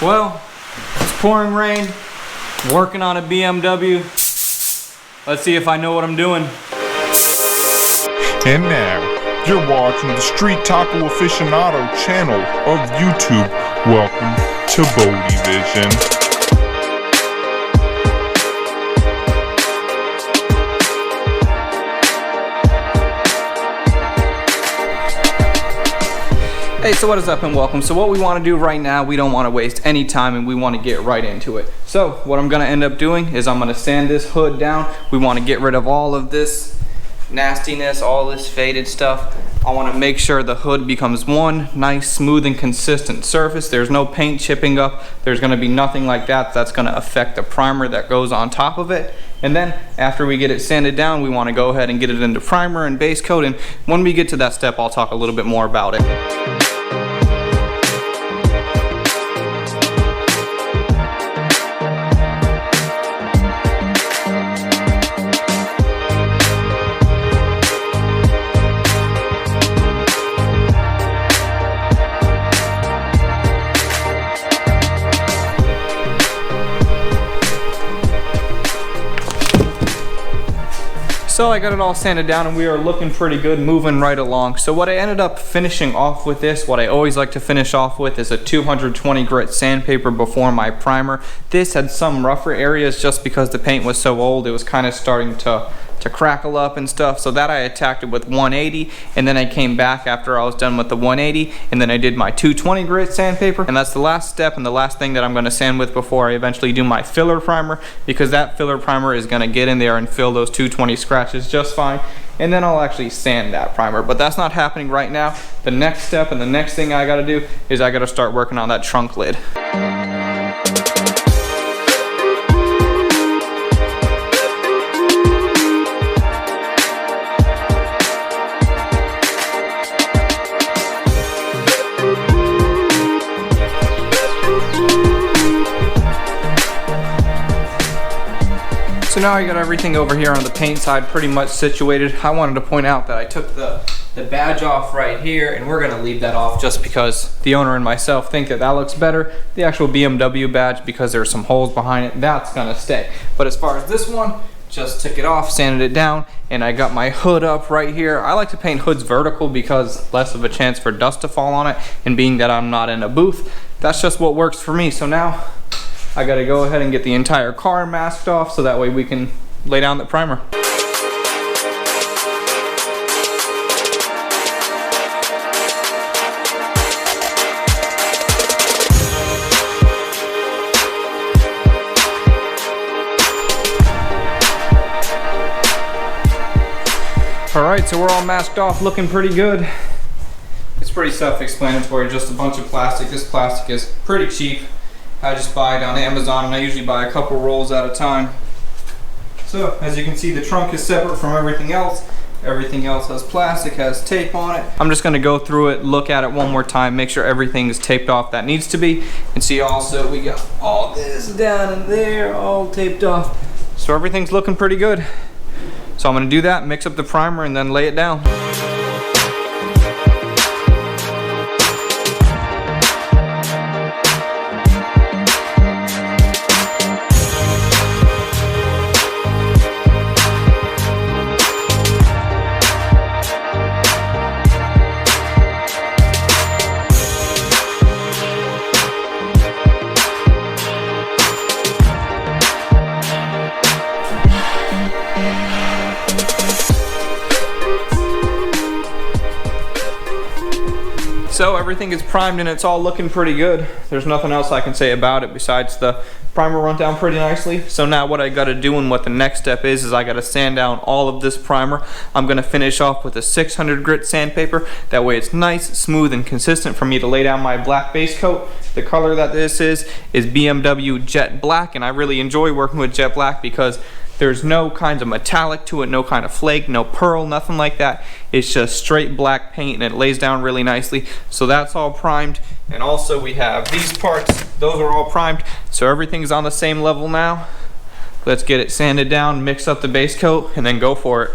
Well, it's pouring rain, working on a BMW. Let's see if I know what I'm doing. And now, you're watching the Street Taco Aficionado channel of YouTube. Welcome to Bodie Vision. Hey, so what is up and welcome. So what we want to do right now, we don't want to waste any time and we want to get right into it. So what I'm going to end up doing is I'm going to sand this hood down. We want to get rid of all of this nastiness, all this faded stuff. I want to make sure the hood becomes one nice, smooth, and consistent surface. There's no paint chipping up. There's going to be nothing like that that's going to affect the primer that goes on top of it. And then after we get it sanded down, we want to go ahead and get it into primer and base coat. And when we get to that step, I'll talk a little bit more about it. So I got it all sanded down and we are looking pretty good, moving right along. So what I ended up finishing off with this, what I always like to finish off with, is a 220 grit sandpaper before my primer. This had some rougher areas just because the paint was so old. It was kind of starting to crackle up and stuff, so that I attacked it with 180, and then I came back after I was done with the 180, and then I did my 220 grit sandpaper, and that's the last step and the last thing that I'm going to sand with before I eventually do my filler primer, because that filler primer is going to get in there and fill those 220 scratches just fine, and then I'll actually sand that primer. But that's not happening right now. The next step and the next thing I got to do is I got to start working on that trunk lid. So now I got everything over here on the paint side pretty much situated. I wanted to point out that I took the badge off right here, and we're gonna leave that off just because the owner and myself think that that looks better. The actual BMW badge, because there's some holes behind it, that's gonna stay. But as far as this one, just took it off, sanded it down, and I got my hood up right here. I like to paint hoods vertical because less of a chance for dust to fall on it, and being that I'm not in a booth, that's just what works for me. So now I gotta go ahead and get the entire car masked off so that way we can lay down the primer. Alright, so we're all masked off, looking pretty good. It's pretty self-explanatory, just a bunch of plastic. This plastic is pretty cheap. I just buy it on Amazon, and I usually buy a couple rolls at a time. So as you can see, the trunk is separate from everything else. Everything else has plastic, has tape on it. I'm just gonna go through it, look at it one more time, make sure everything is taped off that needs to be, and see also we got all this down in there, all taped off. So everything's looking pretty good. So I'm gonna do that, mix up the primer, and then lay it down. So everything is primed and it's all looking pretty good. There's nothing else I can say about it besides the primer run down pretty nicely. So now what I gotta do and what the next step is I gotta sand down all of this primer. I'm gonna finish off with a 600 grit sandpaper. That way it's nice, smooth, and consistent for me to lay down my black base coat. The color that this is BMW Jet Black, and I really enjoy working with Jet Black because there's no kinds of metallic to it, no kind of flake, no pearl, nothing like that. It's just straight black paint and it lays down really nicely. So that's all primed. And also we have these parts, those are all primed. So everything's on the same level now. Let's get it sanded down, mix up the base coat, and then go for it.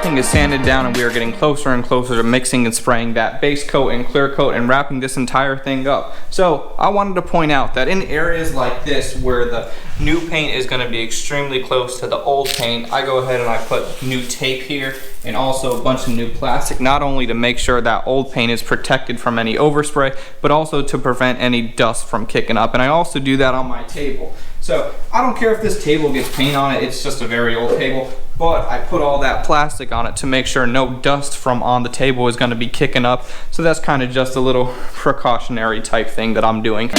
everything is sanded down and we are getting closer and closer to mixing and spraying that base coat and clear coat and wrapping this entire thing up. So I wanted to point out that in areas like this where the new paint is going to be extremely close to the old paint, I go ahead and I put new tape here and also a bunch of new plastic, not only to make sure that old paint is protected from any overspray, but also to prevent any dust from kicking up. And I also do that on my table. So I don't care if this table gets paint on it, it's just a very old table, but I put all that plastic on it to make sure no dust from on the table is going to be kicking up. So that's kind of just a little precautionary type thing that I'm doing.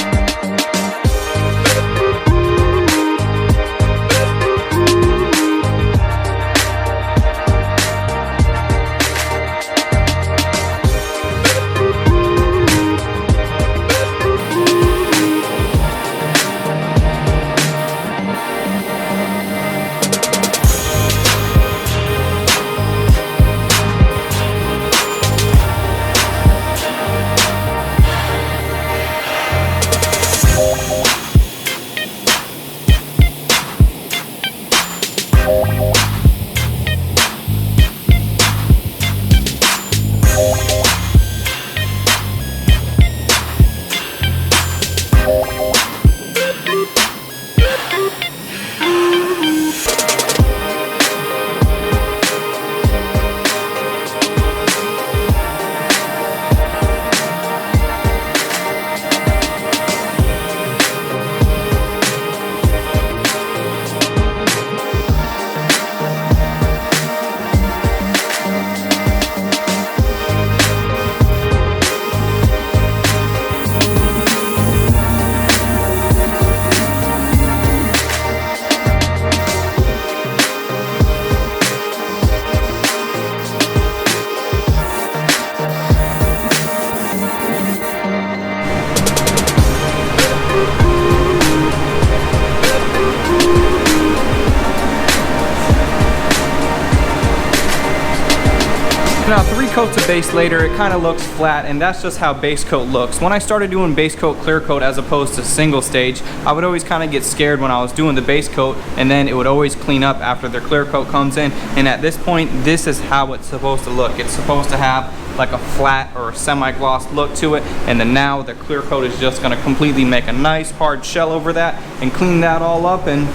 Now 3 coats of base later, it kind of looks flat, and that's just how base coat looks. When I started doing base coat, clear coat as opposed to single stage, I would always kind of get scared when I was doing the base coat, and then it would always clean up after the clear coat comes in. And at this point, this is how it's supposed to look. It's supposed to have like a flat or a semi-gloss look to it, and then now the clear coat is just going to completely make a nice hard shell over that and clean that all up. And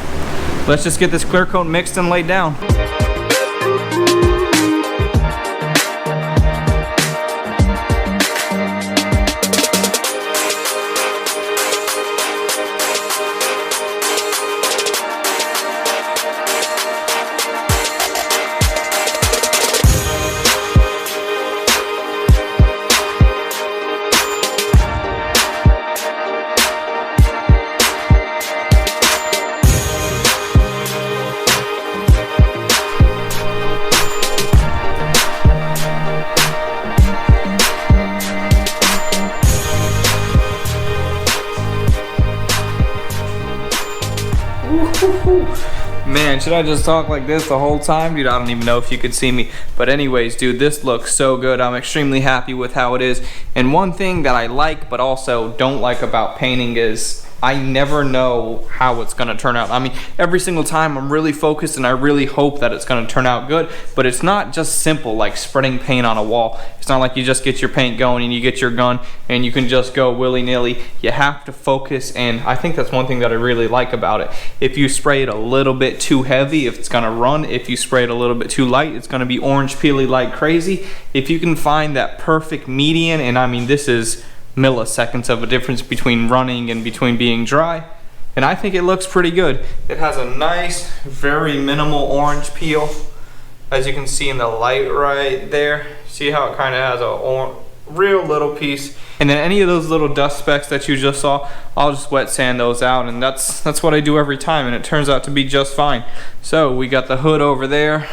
let's just get this clear coat mixed and laid down. Man, should I just talk like this the whole time? Dude, I don't even know if you could see me. But anyways, dude, this looks so good. I'm extremely happy with how it is. And one thing that I like but also don't like about painting is I never know how it's gonna turn out. I mean, every single time I'm really focused and I really hope that it's gonna turn out good, but it's not just simple like spreading paint on a wall. It's not like you just get your paint going and you get your gun and you can just go willy-nilly. You have to focus, and I think that's one thing that I really like about it. If you spray it a little bit too heavy, if it's gonna run. If you spray it a little bit too light, it's gonna be orange peely like crazy. If you can find that perfect median, and I mean this is milliseconds of a difference between running and between being dry, and I think it looks pretty good. It has a nice, very minimal orange peel, as you can see in the light right there. See how it kind of has a real little piece, and then any of those little dust specks that you just saw, I'll just wet sand those out, and that's what I do every time, and it turns out to be just fine. So we got the hood over there,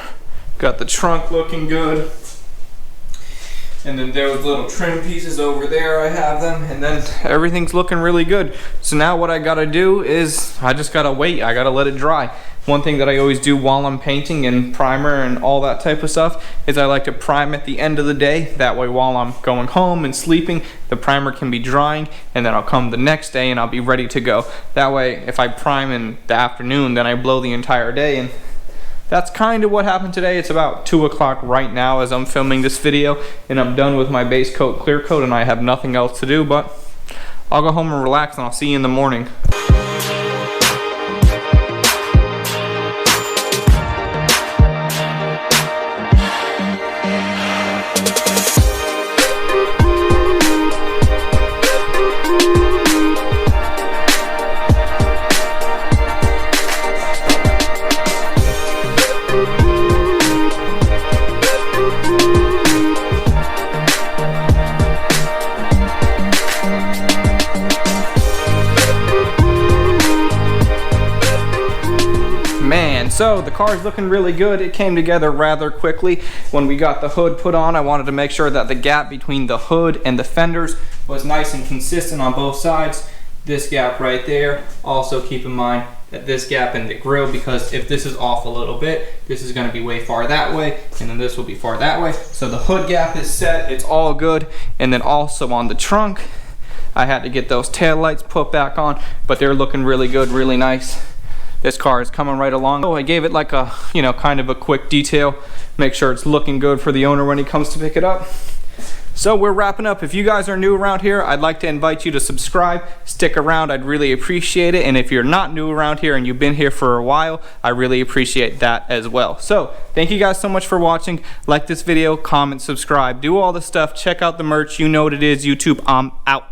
got the trunk looking good. And then those little trim pieces over there, I have them, and then everything's looking really good. So now what I gotta do is I just gotta wait. I gotta let it dry. One thing that I always do while I'm painting and primer and all that type of stuff is I like to prime at the end of the day. That way while I'm going home and sleeping, the primer can be drying, and then I'll come the next day and I'll be ready to go. That way if I prime in the afternoon, then I blow the entire day, and that's kind of what happened today. It's about 2 o'clock right now as I'm filming this video, and I'm done with my base coat, clear coat, and I have nothing else to do, but I'll go home and relax, and I'll see you in the morning. So the car's looking really good. It came together rather quickly. When we got the hood put on, I wanted to make sure that the gap between the hood and the fenders was nice and consistent on both sides. This gap right there. Also keep in mind that this gap in the grill, because if this is off a little bit, this is going to be way far that way, and then this will be far that way. So the hood gap is set. It's all good. And then also on the trunk, I had to get those tail lights put back on, but they're looking really good, really nice. This car is coming right along. So I gave it like a, kind of a quick detail. Make sure it's looking good for the owner when he comes to pick it up. So we're wrapping up. If you guys are new around here, I'd like to invite you to subscribe. Stick around, I'd really appreciate it. And if you're not new around here and you've been here for a while, I really appreciate that as well. So thank you guys so much for watching. Like this video, comment, subscribe, do all the stuff. Check out the merch. You know what it is, YouTube. I'm out.